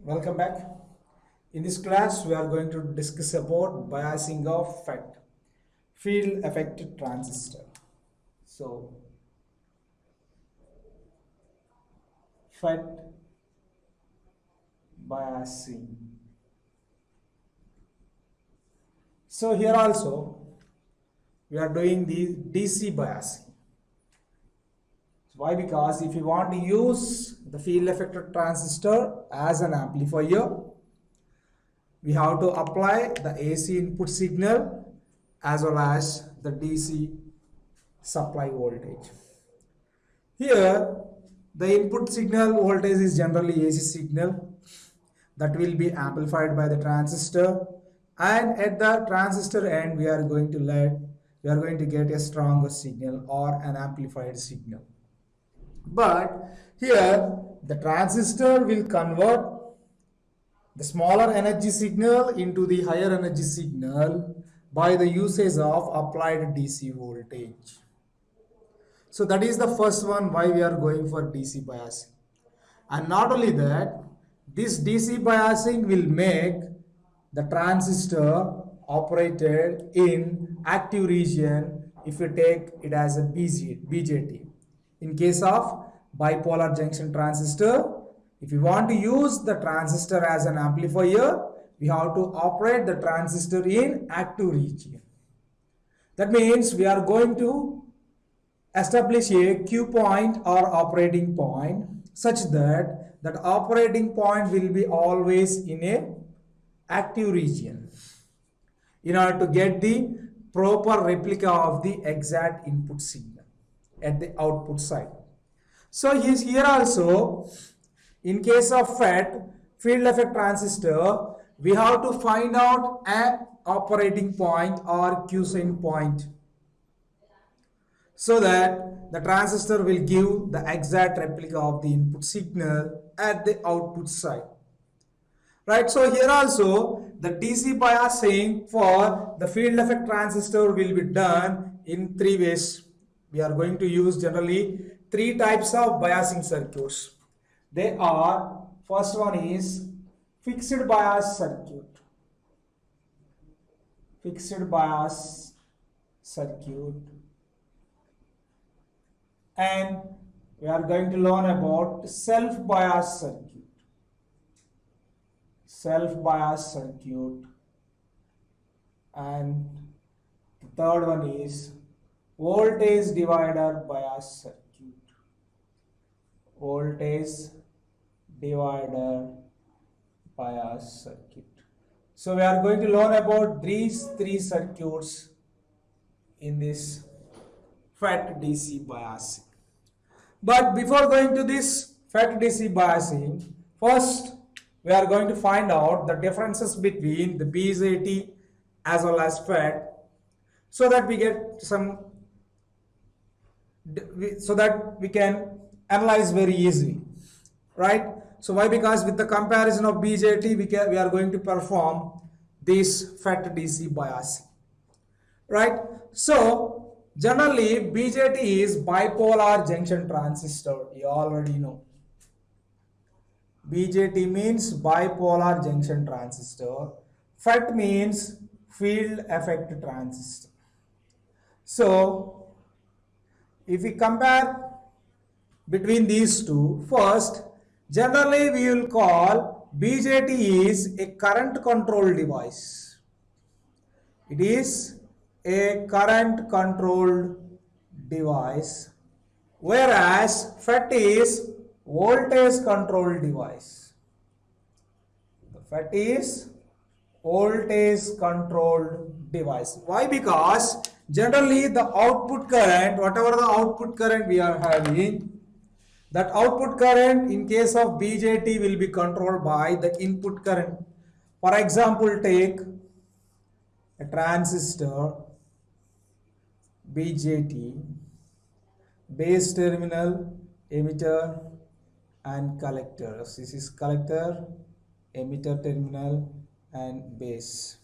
Welcome back. In this class, we are going to discuss about biasing of FET, field effect transistor. So, FET biasing. So here also, we are doing the DC biasing. Why? Because if you want to use the field effect transistor as an amplifier, we have to apply the AC input signal as well as the DC supply voltage. Here, the input signal voltage is generally AC signal that will be amplified by the transistor, and at the transistor end we are going to get a stronger signal or an amplified signal. But here the transistor will convert the smaller energy signal into the higher energy signal by the usage of applied DC voltage. So that is the first one why we are going for DC biasing. And not only that, this DC biasing will make the transistor operated in active region if you take it as a BJT. In case of bipolar junction transistor, if you want to use the transistor as an amplifier, we have to operate the transistor in active region. That means we are going to establish a Q point or operating point such that that operating point will be always in a active region in order to get the proper replica of the exact input signal at the output side. So here also, in case of FET, field effect transistor, we have to find out an operating point or quiescent point so that the transistor will give the exact replica of the input signal at the output side. Right, so here also the DC biasing for the field effect transistor will be done in three ways. We are going to use generally three types of biasing circuits. They are, first one is fixed bias circuit. Fixed bias circuit. And we are going to learn about self-bias circuit. Self-bias circuit. And the third one is voltage divider bias circuit. Voltage divider bias circuit. So we are going to learn about these three circuits in this FET DC biasing. But before going to this FET DC biasing, first we are going to find out the differences between the BJT as well as FET so that we get so that we can analyze very easily, right? So why? Because with the comparison of BJT, we are going to perform this FET DC biasing, right? So generally BJT is bipolar junction transistor. You already know. BJT means bipolar junction transistor. FET means field effect transistor. So if we compare between these two, first, generally we will call BJT is a current control device. It is a current controlled device, whereas FET is voltage controlled device. The FET is voltage controlled device. Why? Because generally the output current, whatever the output current we are having, that output current in case of BJT will be controlled by the input current. For example, take a transistor BJT, base terminal, emitter and collectors. This is collector, emitter terminal and base.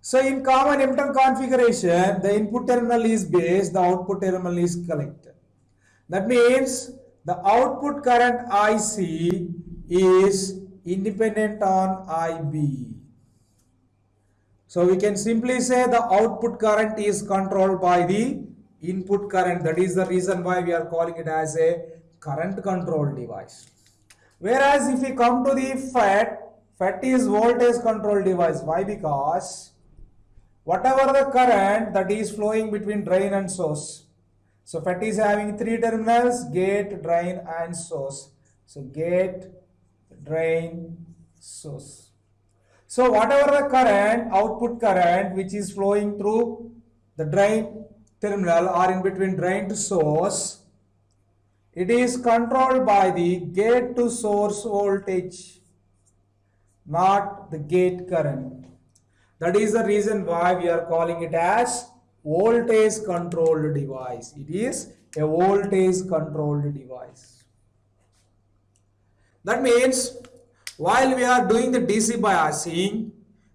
So in common emitter configuration, the input terminal is base, the output terminal is collector. That means the output current IC is independent on IB. So we can simply say the output current is controlled by the input current. That is the reason why we are calling it as a current control device. Whereas if we come to the FET is voltage control device. Why? Because whatever the current that is flowing between drain and source. So FET is having three terminals: gate, drain and source. So gate, drain, source. So whatever the current, output current which is flowing through the drain terminal or in between drain to source, it is controlled by the gate to source voltage, not the gate current. That is the reason why we are calling it as voltage controlled device. It is a voltage controlled device. That means while we are doing the DC biasing,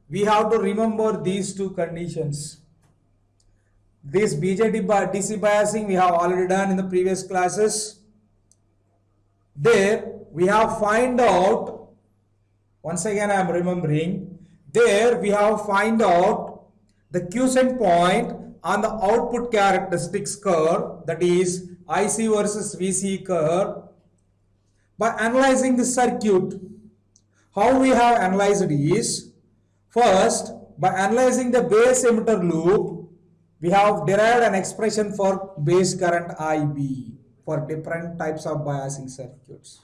we have to remember these two conditions. This BJT DC biasing we have already done in the previous classes. There we have find out, once again I am remembering, there we have find out the quiescent point on the output characteristics curve, that is IC versus VC curve, by analyzing the circuit. How we have analyzed is, first by analyzing the base emitter loop, we have derived an expression for base current IB for different types of biasing circuits.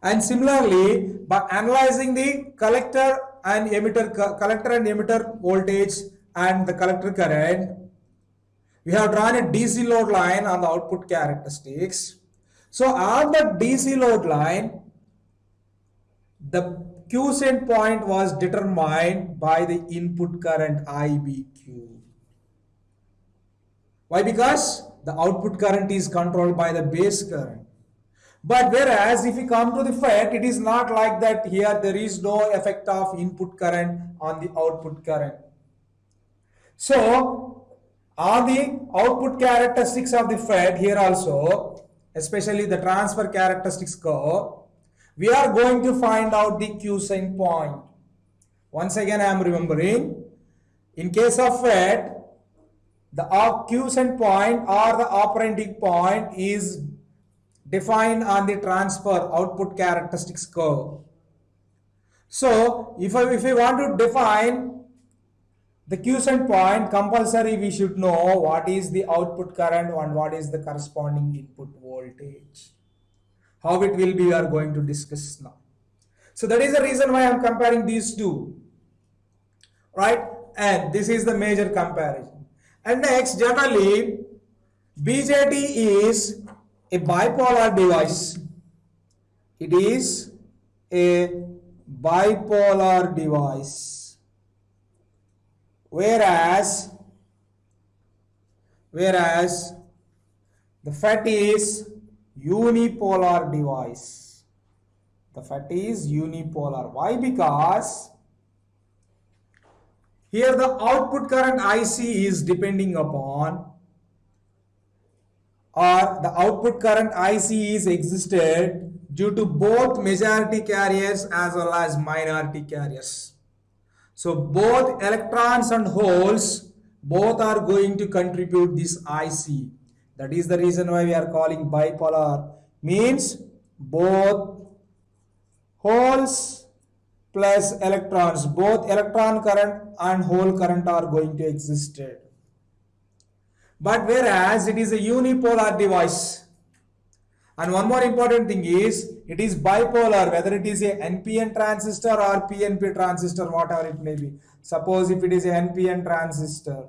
And similarly, by analyzing the collector and emitter voltage and the collector current, we have drawn a DC load line on the output characteristics. So on the DC load line, the quiescent point was determined by the input current IBQ. Why? Because the output current is controlled by the base current. But whereas if we come to the FET, it is not like that. Here there is no effect of input current on the output current. So on the output characteristics of the FET, here also, especially the transfer characteristics curve, we are going to find out the quiescent point. Once again I am remembering, in case of FET, the quiescent point or the operating point is defined on the transfer output characteristics curve. So if we want to define the quiescent point, compulsory we should know what is the output current and what is the corresponding input voltage. How it will be, we are going to discuss now. So that is the reason why I am comparing these two, right? And this is the major comparison. And next, generally BJT is a bipolar device. It is a bipolar device, whereas the FET is unipolar device. The FET is unipolar. Why? Because here the output current IC is depending upon, or the output current IC is existed due to both majority carriers as well as minority carriers. So both electrons and holes, both are going to contribute this IC. That is the reason why we are calling bipolar. Means both holes plus electrons, both electron current and hole current are going to exist. But whereas it is a unipolar device. And one more important thing is, it is bipolar, whether it is a NPN transistor or PNP transistor, whatever it may be. Suppose if it is a NPN transistor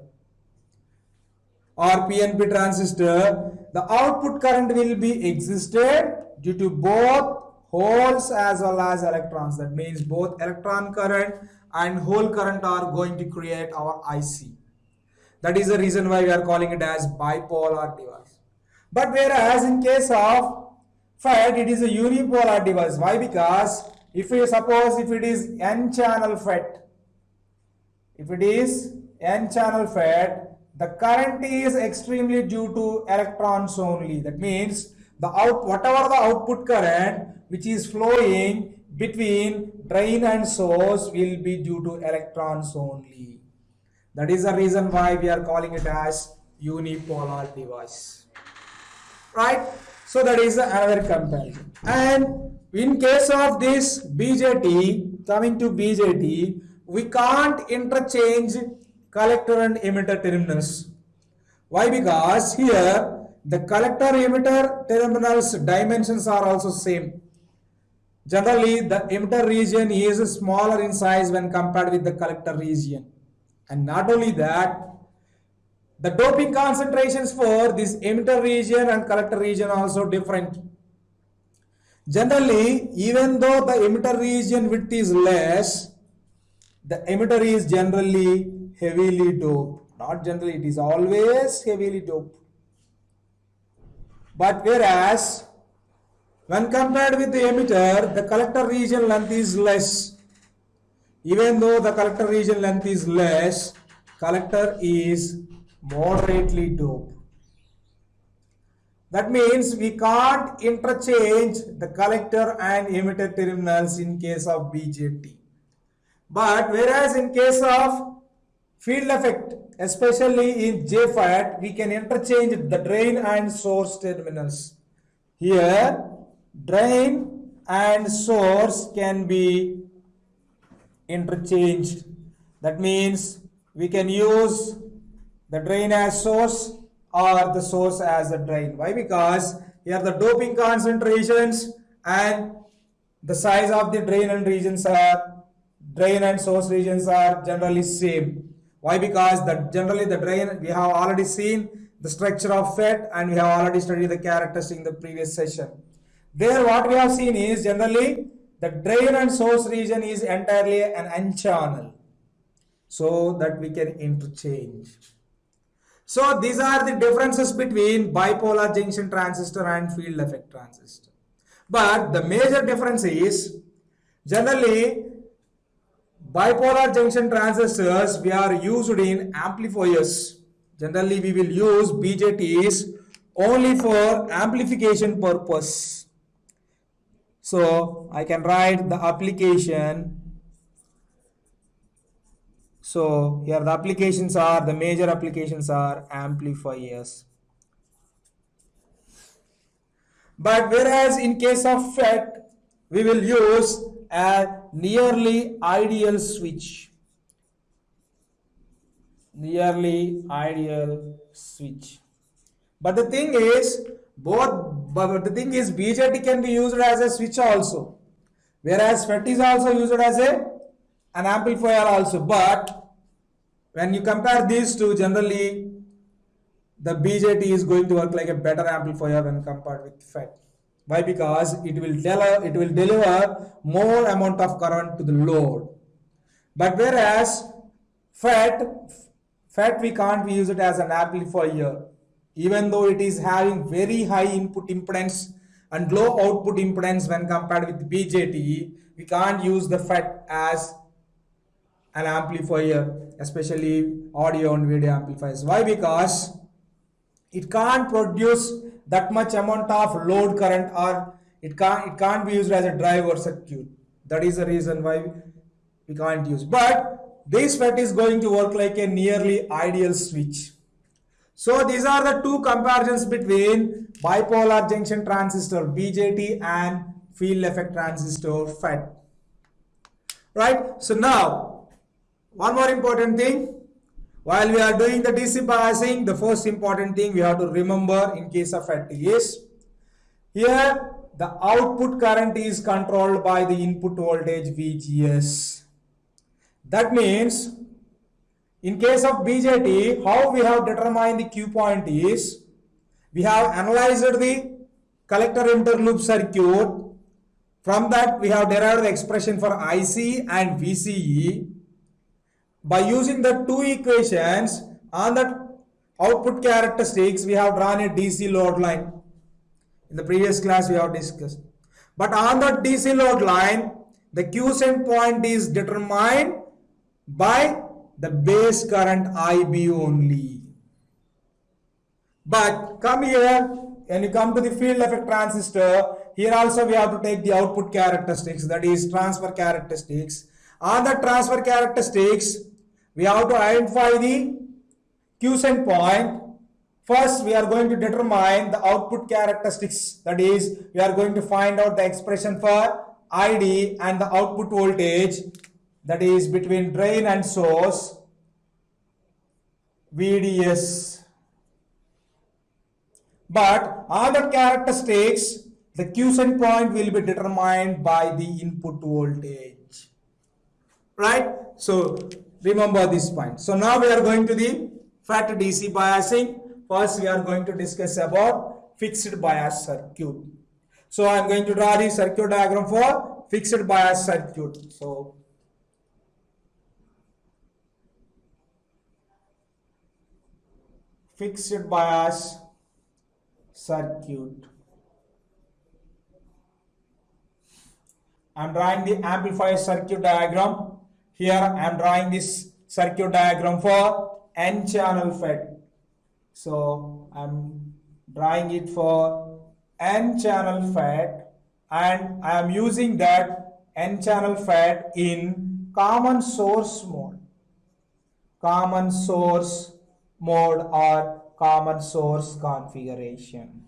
or PNP transistor, the output current will be existed due to both holes as well as electrons. That means both electron current and hole current are going to create our IC. That is the reason why we are calling it as bipolar device. But whereas in case of FET, it is a unipolar device. Why? Because if we suppose if it is n-channel FET, the current is extremely due to electrons only. That means whatever the output current, which is flowing between drain and source will be due to electrons only. That is the reason why we are calling it as unipolar device. Right? So that is another comparison. And in case of this BJT, coming to BJT, we can't interchange collector and emitter terminals. Why? Because here the collector emitter terminals dimensions are also same. Generally, the emitter region is smaller in size when compared with the collector region. And not only that, the doping concentrations for this emitter region and collector region are also different. Generally, even though the emitter region width is less, the emitter is generally heavily doped. Not generally, it is always heavily doped. But whereas, when compared with the emitter, the collector region length is less. Even though the collector region length is less, collector is moderately doped. That means we can't interchange the collector and emitter terminals in case of BJT. But whereas in case of field effect, especially in JFET, we can interchange the drain and source terminals. Here, drain and source can be interchanged. That means we can use the drain as source or the source as a drain. Why? Because here the doping concentrations and the size of the drain and source regions are generally same. Why? Because generally the drain, we have already seen the structure of FET and we have already studied the characteristics in the previous session. There what we have seen is generally the drain and source region is entirely an N channel, so that we can interchange. So these are the differences between bipolar junction transistor and field effect transistor. But the major difference is generally bipolar junction transistors we are used in amplifiers. Generally we will use BJTs only for amplification purpose. So I can write the application. So here the applications are, the major applications are amplifiers. But whereas in case of FET, we will use a nearly ideal switch. Nearly ideal switch. But the thing is, BJT can be used as a switch also, whereas FET is also used as an amplifier also. But when you compare these two, generally the BJT is going to work like a better amplifier when compared with FET. Why? Because it will deliver more amount of current to the load. But whereas FET we can't use it as an amplifier. Even though it is having very high input impedance and low output impedance when compared with BJT, we can't use the FET as an amplifier, especially audio and video amplifiers. Why? Because it can't produce that much amount of load current, or it can't be used as a driver circuit. That is the reason why we can't use. But this FET is going to work like a nearly ideal switch. So these are the two comparisons between bipolar junction transistor BJT and field effect transistor FET. Right? So now, one more important thing. While we are doing the DC biasing, the first important thing we have to remember in case of FET is, here the output current is controlled by the input voltage VGS. That means, in case of BJT, how we have determined the Q point is, we have analyzed the collector emitter loop circuit. From that, we have derived the expression for IC and VCE. By using the two equations on the output characteristics, we have drawn a DC load line. In the previous class, we have discussed. But on the DC load line, the quiescent point is determined by the base current IB only. But come here, when you come to the field effect transistor, here also we have to take the output characteristics, that is transfer characteristics. On the transfer characteristics, we have to identify the quiescent point. First, we are going to determine the output characteristics, that is, we are going to find out the expression for ID and the output voltage, that is between drain and source, VDS. But on the characteristics, the quiescent point will be determined by the input voltage. Right? So remember this point. So now we are going to the FET DC biasing. First, we are going to discuss about fixed bias circuit. So I am going to draw the circuit diagram for fixed bias circuit. So fixed bias circuit. I am drawing the amplifier circuit diagram. Here I am drawing this circuit diagram for N channel FET. So I am drawing it for N channel FET, and I am using that N channel FET in common source mode. Common source mode or common source configuration.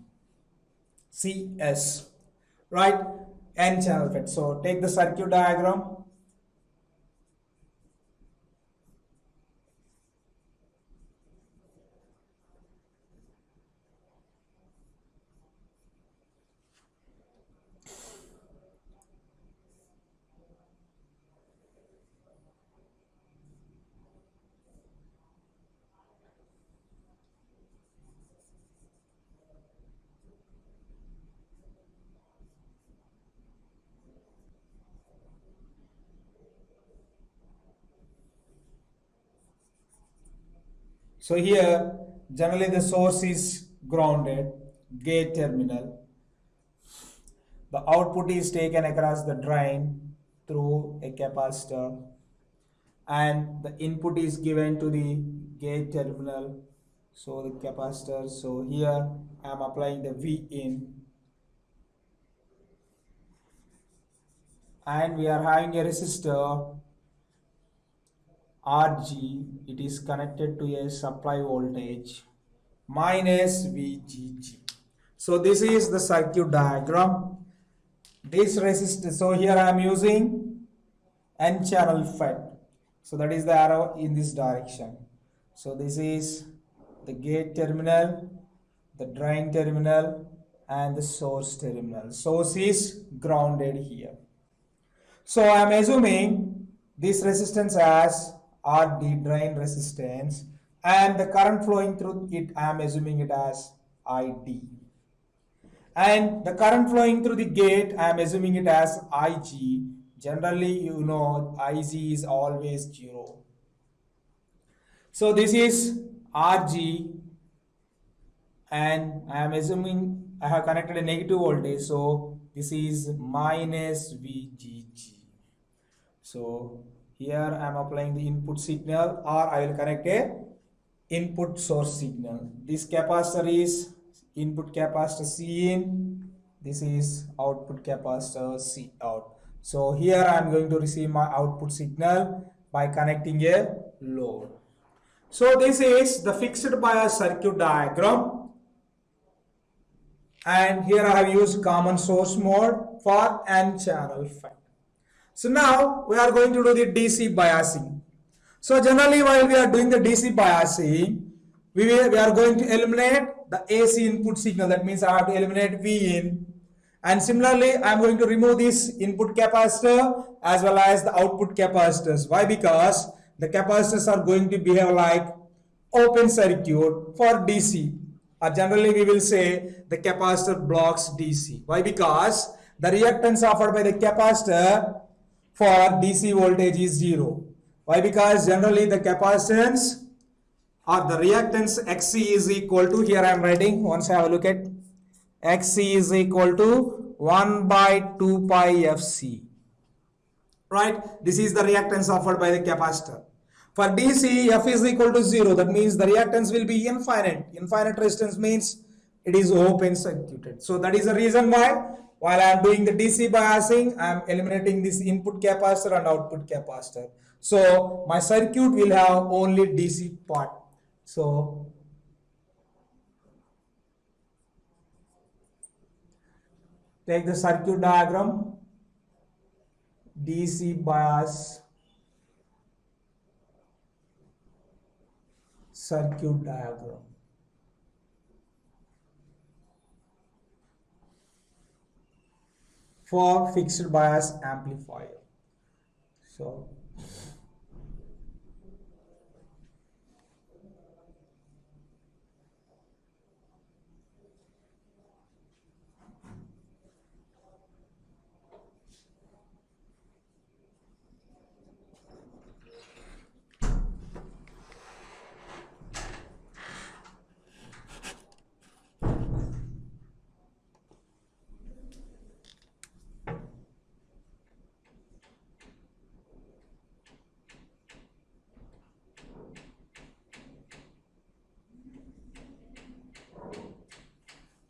CS. Right? N channel FET. So take the circuit diagram. So here generally the source is grounded, gate terminal. The output is taken across the drain through a capacitor, and the input is given to the gate terminal, so the capacitor. So here I am applying the V in, and we are having a resistor RG. It is connected to a supply voltage minus VGG. So this is the circuit diagram. This resistor, so here I am using N channel FET. So that is the arrow in this direction. So this is the gate terminal, the drain terminal, and the source terminal. Source is grounded here. So I am assuming this resistance as RD, drain resistance, and the current flowing through it, I am assuming it as ID. And the current flowing through the gate, I am assuming it as IG. Generally, you know, IG is always 0. So this is RG, and I am assuming I have connected a negative voltage, so this is minus VGG. So here I am applying the input signal, or I will connect a input source signal. This capacitor is input capacitor C in, this is output capacitor C out. So here I am going to receive my output signal by connecting a load. So this is the fixed bias circuit diagram, and here I have used common source mode for N channel FET. So now we are going to do the DC biasing. So generally while we are doing the DC biasing, we are going to eliminate the AC input signal. That means I have to eliminate V in, and similarly I am going to remove this input capacitor as well as the output capacitors. Why? Because the capacitors are going to behave like open circuit for DC, or generally we will say the capacitor blocks DC. Why? Because the reactance offered by the capacitor for DC voltage is 0. Why? Because generally the capacitance or the reactance XC is equal to, here I am writing, once I have a look at, XC is equal to 1 by 2 pi FC. Right? This is the reactance offered by the capacitor. For DC, F is equal to 0. That means the reactance will be infinite. Infinite resistance means it is open circuited. So that is the reason why while I am doing the DC biasing, I am eliminating this input capacitor and output capacitor. So my circuit will have only DC part. So take the circuit diagram, DC bias circuit diagram. For fixed bias amplifier.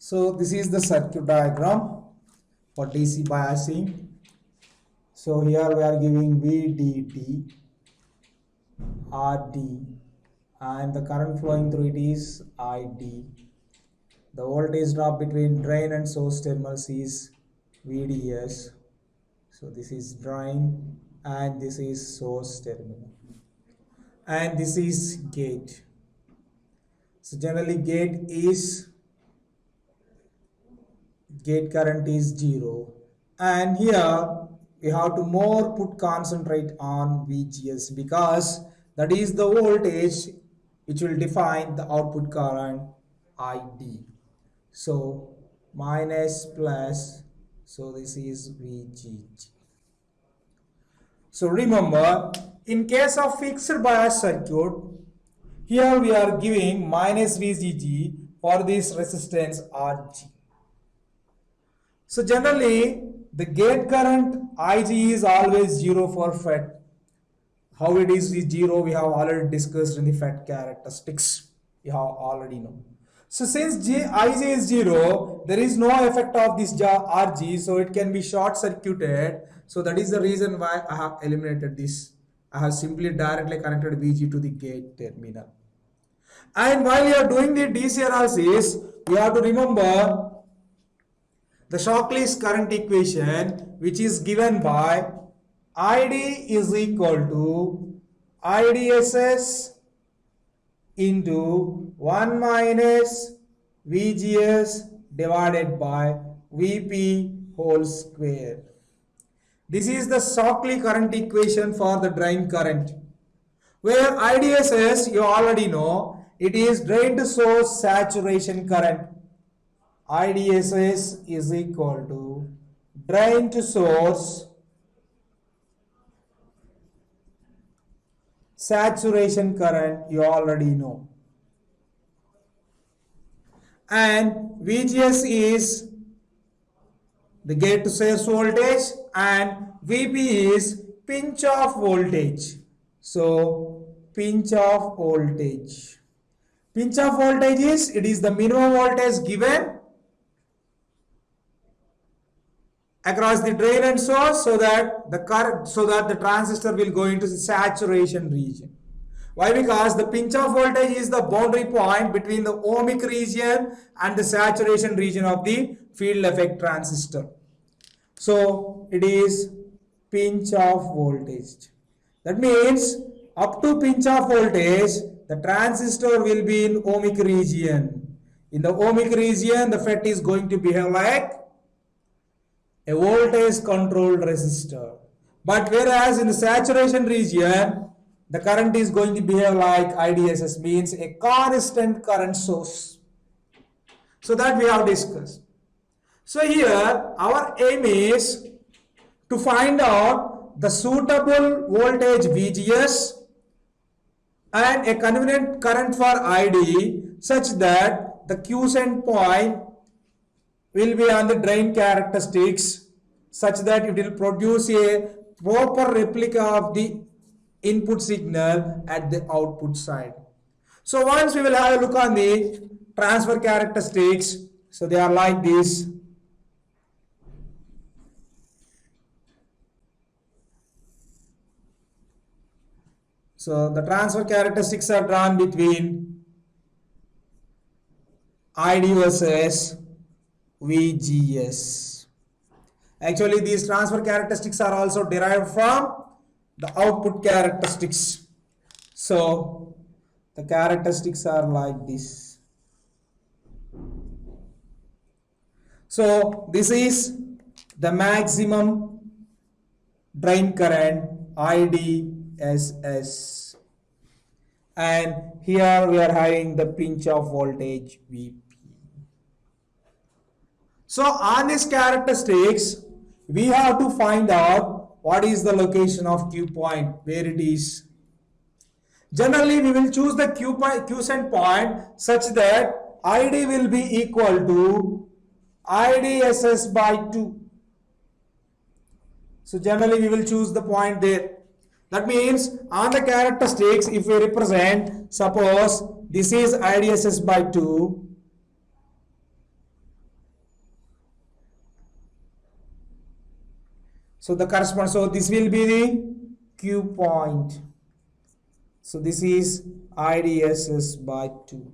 So this is the circuit diagram for DC biasing. So here we are giving VDD, RD, and the current flowing through it is ID. The voltage drop between drain and source terminals is VDS. So this is drain and this is source terminal. And this is gate. So generally gate current is 0. And here we have to more concentrate on VGS because that is the voltage which will define the output current ID. So minus plus, so this is VGG. So remember, in case of fixed bias circuit, here we are giving minus VGG for this resistance RG. So generally, the gate current IG is always 0 for FET. How it is 0, we have already discussed in the FET characteristics. You have already know. So since IG is 0, there is no effect of this RG, so it can be short circuited. So that is the reason why I have eliminated this. I have simply directly connected VG to the gate terminal. And while you are doing the DC analysis, you have to remember the Shockley's current equation, which is given by ID is equal to IDSS into 1 minus VGS divided by VP whole square. This is the Shockley current equation for the drain current, where IDSS, you already know, it is drain to source saturation current. IDSS is equal to drain to source saturation current, you already know. And VGS is the gate to source voltage and VP is pinch off voltage. So pinch off voltage. Pinch off voltage is, it is the minimum voltage given across the drain and source so that the transistor will go into the saturation region. Why? Because the pinch off voltage is the boundary point between the ohmic region and the saturation region of the field effect transistor. So it is pinch off voltage. That means up to pinch off voltage, the transistor will be in ohmic region. In the ohmic region, the FET is going to behave like a voltage controlled resistor. But whereas in the saturation region, the current is going to behave like IDSS, means a constant current source. So that we have discussed. So here our aim is to find out the suitable voltage VGS and a convenient current for ID such that the quiescent point will be on the drain characteristics such that it will produce a proper replica of the input signal at the output side. So once we will have a look on the transfer characteristics, so they are like this. So the transfer characteristics are drawn between ID versus VGS. Actually, these transfer characteristics are also derived from the output characteristics. So the characteristics are like this. So this is the maximum drain current IDSS, and here we are having the pinch of voltage VP. So on these characteristics, we have to find out what is the location of Q point, where it is. Generally, we will choose the quiescent point such that ID will be equal to IDSS by 2. So generally, we will choose the point there. That means on the characteristics, if we represent, suppose this is IDSS by 2. So the corresponding, so this will be the Q point. So this is IDSS by 2.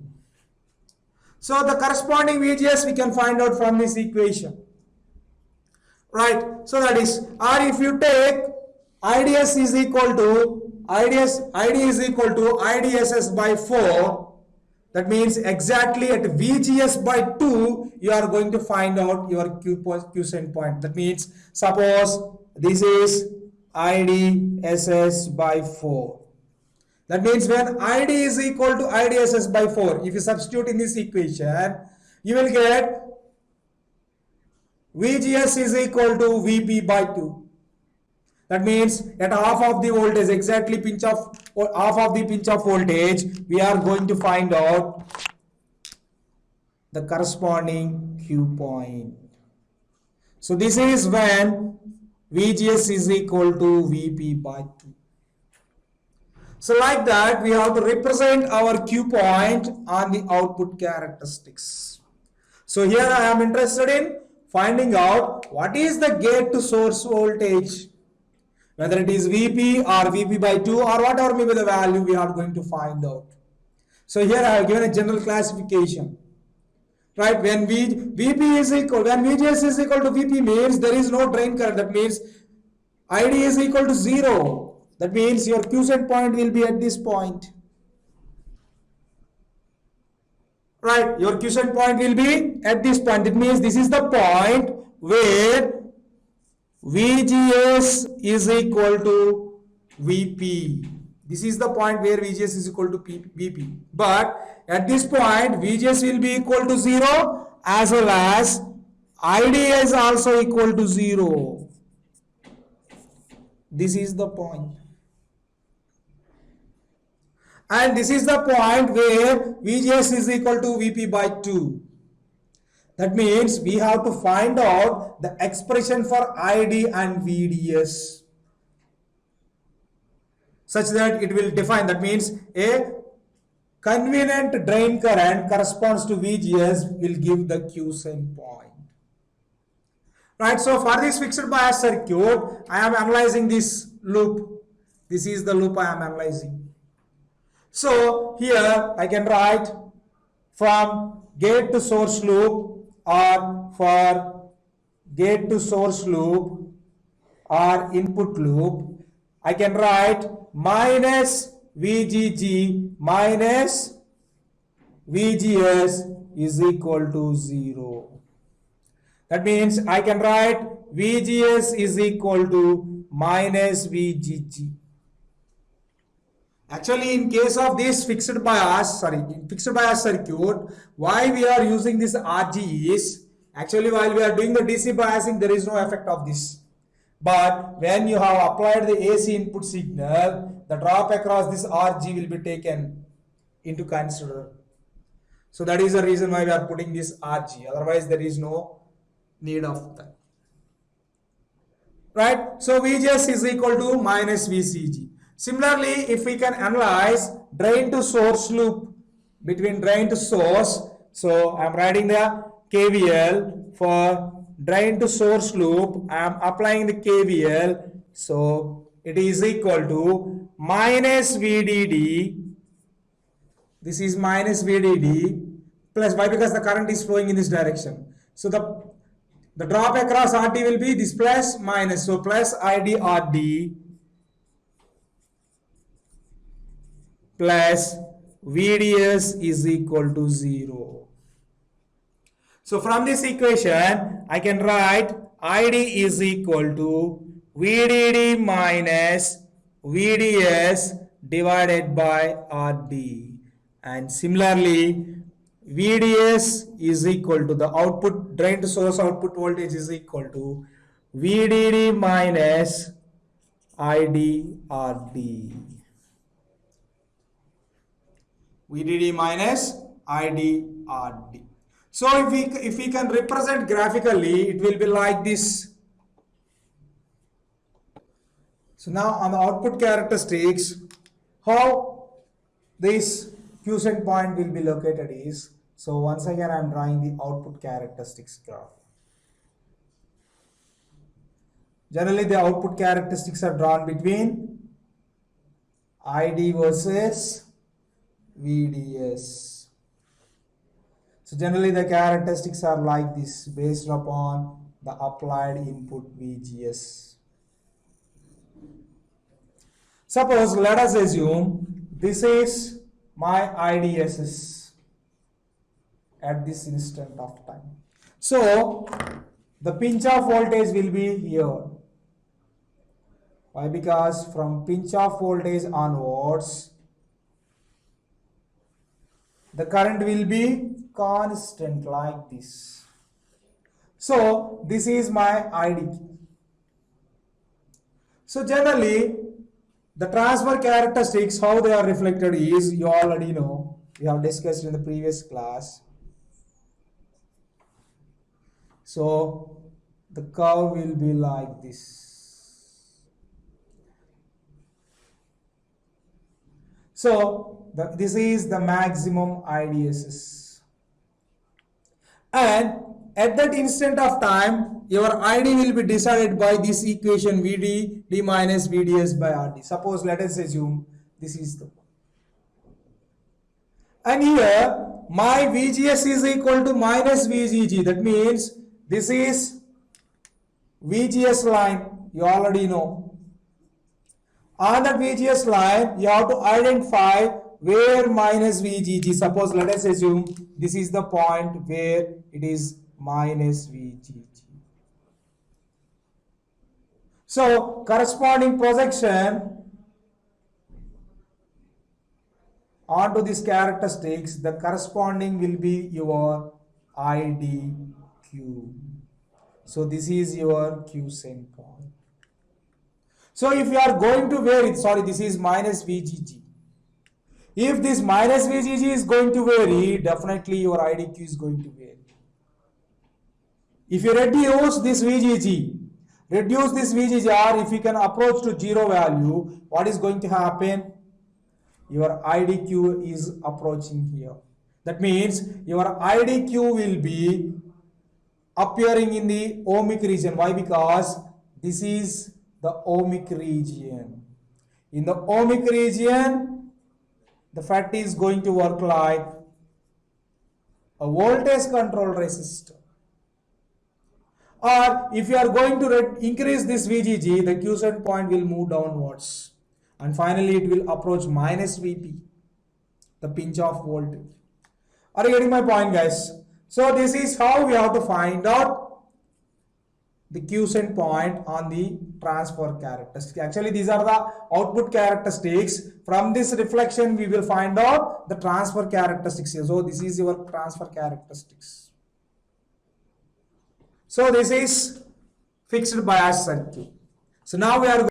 So the corresponding VGS we can find out from this equation. Right. So that is, or if you take IDS is equal to ID is equal to IDSS by 4. That means exactly at VGS by 2, you are going to find out your quiescent point. That means suppose this is IDSS by 4. That means when ID is equal to IDSS by 4, if you substitute in this equation, you will get VGS is equal to VP by 2. That means at half of the voltage, exactly half of the pinch of voltage, we are going to find out the corresponding Q point. So this is when VGS is equal to VP by 2. So like that, we have to represent our Q point on the output characteristics. So here I am interested in finding out what is the gate to source voltage, whether it is VP or VP by 2 or whatever may be the value we are going to find out. So here I have given a general classification. Right, when VP is equal, when VGS is equal to VP means there is no drain current. That means ID is equal to 0. That means your quiescent point will be at this point. Right, your quiescent point will be at this point. It means this is the point where VGS is equal to VP. This is the point where VGS is equal to VP. But at this point, VGS will be equal to 0 as well as ID is also equal to 0. This is the point. And this is the point where VGS is equal to VP by 2. That means we have to find out the expression for ID and VDS such that it will define. That means a convenient drain current corresponds to VGS will give the quiescent point. Right, so for this fixed bias circuit, I am analyzing this loop. This is the loop I am analyzing. So here I can write from gate to source loop, or for gate to source loop or input loop, I can write minus VGG minus VGS is equal to 0. That means I can write VGS is equal to minus VGG. Actually, in case of this fixed bias circuit, why we are using this RG is, actually while we are doing the DC biasing, there is no effect of this. But when you have applied the AC input signal, the drop across this RG will be taken into consider. So that is the reason why we are putting this RG. Otherwise, there is no need of that. Right? So VGS is equal to minus VCG. Similarly, if we can analyze drain to source loop between drain to source, so I am writing the KVL for drain to source loop. I am applying the KVL. So it is equal to minus VDD. This is minus VDD plus, why? Because the current is flowing in this direction. So the drop across RT will be this plus minus. So plus ID RD plus VDS is equal to 0. So from this equation, I can write ID is equal to VDD minus VDS divided by RD. And similarly, VDS is equal to the output, drain to source output voltage is equal to VDD minus IDRD. VDD minus IDRD. So if we can represent graphically, it will be like this. So now on the output characteristics, how this quiescent point will be located is, so once again I am drawing the output characteristics graph. Generally the output characteristics are drawn between ID versus VDS. So generally the characteristics are like this based upon the applied input VGS. Suppose let us assume this is my IDSS at this instant of time. So the pinch off voltage will be here. Why? Because from pinch off voltage onwards, the current will be constant like this. So this is my ID. So generally the transfer characteristics, how they are reflected is, you already know, we have discussed in the previous class. So the curve will be like this. So this is the maximum IDSS. And at that instant of time, your ID will be decided by this equation VD minus VDS by RD. Suppose let us assume this is the, and here my VGS is equal to minus VGG. That means this is VGS line, you already know. On that VGS line, you have to identify where minus VGG. Suppose let us assume this is the point where it is minus VGG. So corresponding projection onto these characteristics, the corresponding will be your IDQ. So this is your quiescent point. So if you are going to vary, sorry, this is minus VGG. If this minus VGG is going to vary, definitely your IDQ is going to vary. If you reduce this VGG, or if you can approach to 0 value, what is going to happen? Your IDQ is approaching here. That means your IDQ will be appearing in the ohmic region. Why? Because this is the ohmic region. In the ohmic region, the FET is going to work like a voltage controlled resistor. Or if you are going to increase this VGG, the quiescent point will move downwards. And finally, it will approach minus VP, the pinch off voltage. Are you getting my point, guys? So this is how we have to find out the quiescent point on the transfer characteristic. Actually, these are the output characteristics. From this reflection, we will find out the transfer characteristics here. So this is your transfer characteristics. So this is fixed bias circuit. So now we are